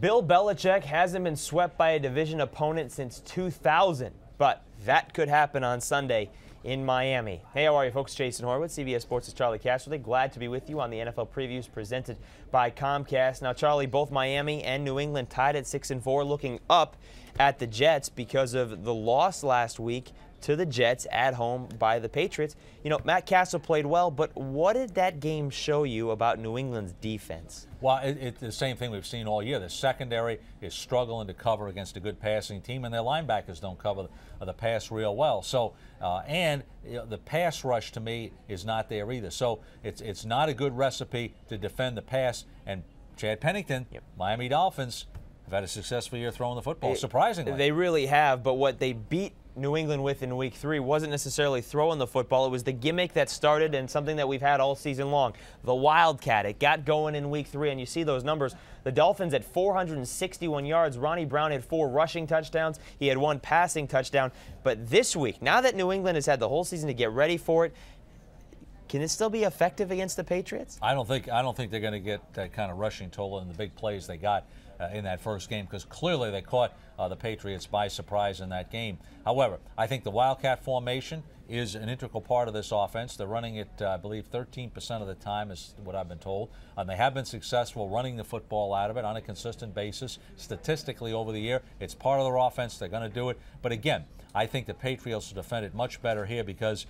Bill Belichick hasn't been swept by a division opponent since 2000, but that could happen on Sunday in Miami. Hey, how are you folks? Jason Horowitz, CBS Sports' Charley Casserly. Glad to be with you on the NFL previews presented by Comcast. Now, Charlie, both Miami and New England tied at 6-4, looking up at the Jets because of the loss last week to the Jets at home by the Patriots. You know, Matt Cassel played well, but what did that game show you about New England's defense? Well, it's the same thing we've seen all year. The secondary is struggling to cover against a good passing team, and their linebackers don't cover the pass real well. So, the pass rush to me is not there either. So it's not a good recipe to defend the pass. And Chad Pennington, Miami Dolphins, have had a successful year throwing the football, surprisingly. They really have, but what they beat New England with in Week 3 wasn't necessarily throwing the football. It was the gimmick that started and something that we've had all season long. The Wildcat. It got going in Week 3, and you see those numbers. The Dolphins at 461 yards. Ronnie Brown had 4 rushing touchdowns. He had 1 passing touchdown. But this week, now that New England has had the whole season to get ready for it, can it still be effective against the Patriots? I don't think they're going to get that kind of rushing total in the big plays they got in that first game, because clearly they caught the Patriots by surprise in that game. However, I think the Wildcat formation is an integral part of this offense. They're running it, I believe, 13% of the time is what I've been told. They have been successful running the football out of it on a consistent basis. Statistically over the year, it's part of their offense. They're going to do it. But again, I think the Patriots will defend it much better here, because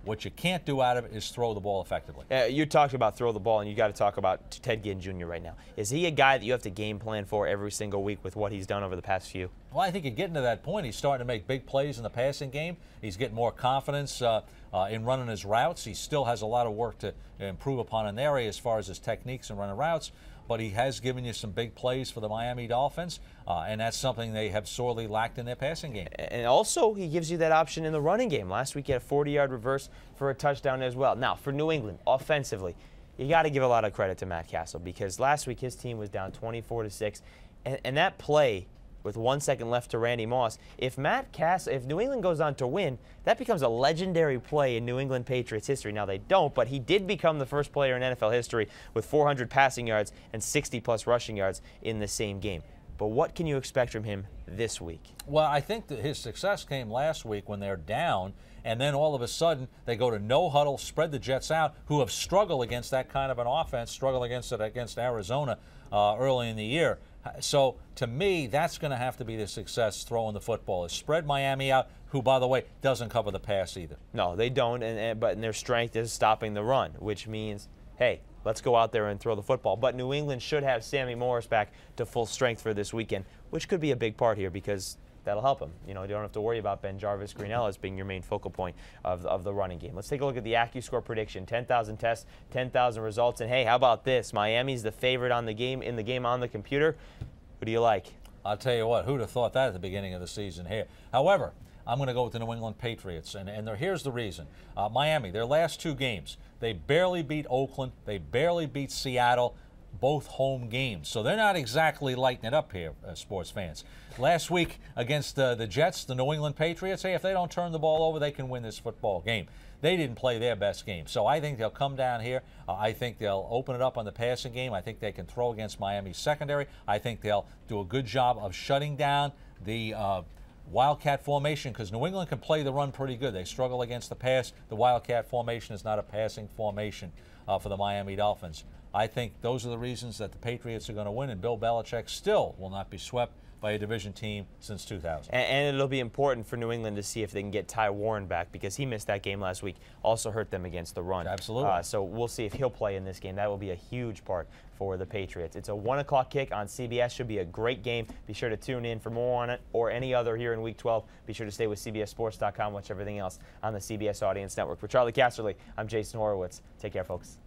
what you can't do out of it is throw the ball effectively. You talked about throw the ball, and you got to talk about Ted Ginn Jr. right now. Is he a guy that you have to game plan for every single week with what he's done over the past few? Well, I think you're getting to that point. He's starting to make big plays in the passing game. He's getting more confidence in running his routes. He still has a lot of work to improve upon in the area as far as his techniques and running routes, but he has given you some big plays for the Miami Dolphins, and that's something they have sorely lacked in their passing game. And also, he gives you that option in the running game. Last week, he had a 40-yard reverse for a touchdown as well. Now, for New England, offensively, you got to give a lot of credit to Matt Cassel, because last week his team was down 24-6, and that play with 1 second left to Randy Moss, if New England goes on to win, that becomes a legendary play in New England Patriots history. Now, they don't, but he did become the first player in NFL history with 400 passing yards and 60-plus rushing yards in the same game. But what can you expect from him this week? Well, I think that his success came last week when they're down, and then all of a sudden they go to no huddle, spread the Jets out, who have struggled against that kind of an offense, struggled against it against Arizona early in the year. So, to me, that's going to have to be the success throwing the football, is spread Miami out, who, by the way, doesn't cover the pass either. No, they don't, but their strength is stopping the run, which means, hey, let's go out there and throw the football. But New England should have Sammy Morris back to full strength for this weekend, which could be a big part here, because that'll help him. You know, you don't have to worry about Ben Jarvis Green Ellis being your main focal point of the running game. Let's take a look at the AccuScore prediction. 10,000 tests, 10,000 results. And hey, how about this? Miami's the favorite on the game on the computer. Who do you like? I'll tell you what, who'd have thought that at the beginning of the season here. However, I'm going to go with the New England Patriots, and here's the reason. Miami, their last 2 games, they barely beat Oakland, they barely beat Seattle, both home games. So they're not exactly lighting it up here, sports fans. Last week against the Jets, the New England Patriots, hey, if they don't turn the ball over, they can win this football game. They didn't play their best game. So I think they'll come down here. I think they'll open it up on the passing game. I think they can throw against Miami's secondary. I think they'll do a good job of shutting down the Wildcat formation, because New England can play the run pretty good. They struggle against the pass. The Wildcat formation is not a passing formation for the Miami Dolphins. I think those are the reasons that the Patriots are going to win, and Bill Belichick still will not be swept by a division team since 2000. And it'll be important for New England to see if they can get Ty Warren back, because he missed that game last week. Also hurt them against the run. Absolutely. So we'll see if he'll play in this game. That will be a huge part for the Patriots. It's a 1 o'clock kick on CBS. Should be a great game. Be sure to tune in for more on it or any other here in Week 12. Be sure to stay with CBSSports.com. Watch everything else on the CBS Audience Network. For Charley Casserly, I'm Jason Horowitz. Take care, folks.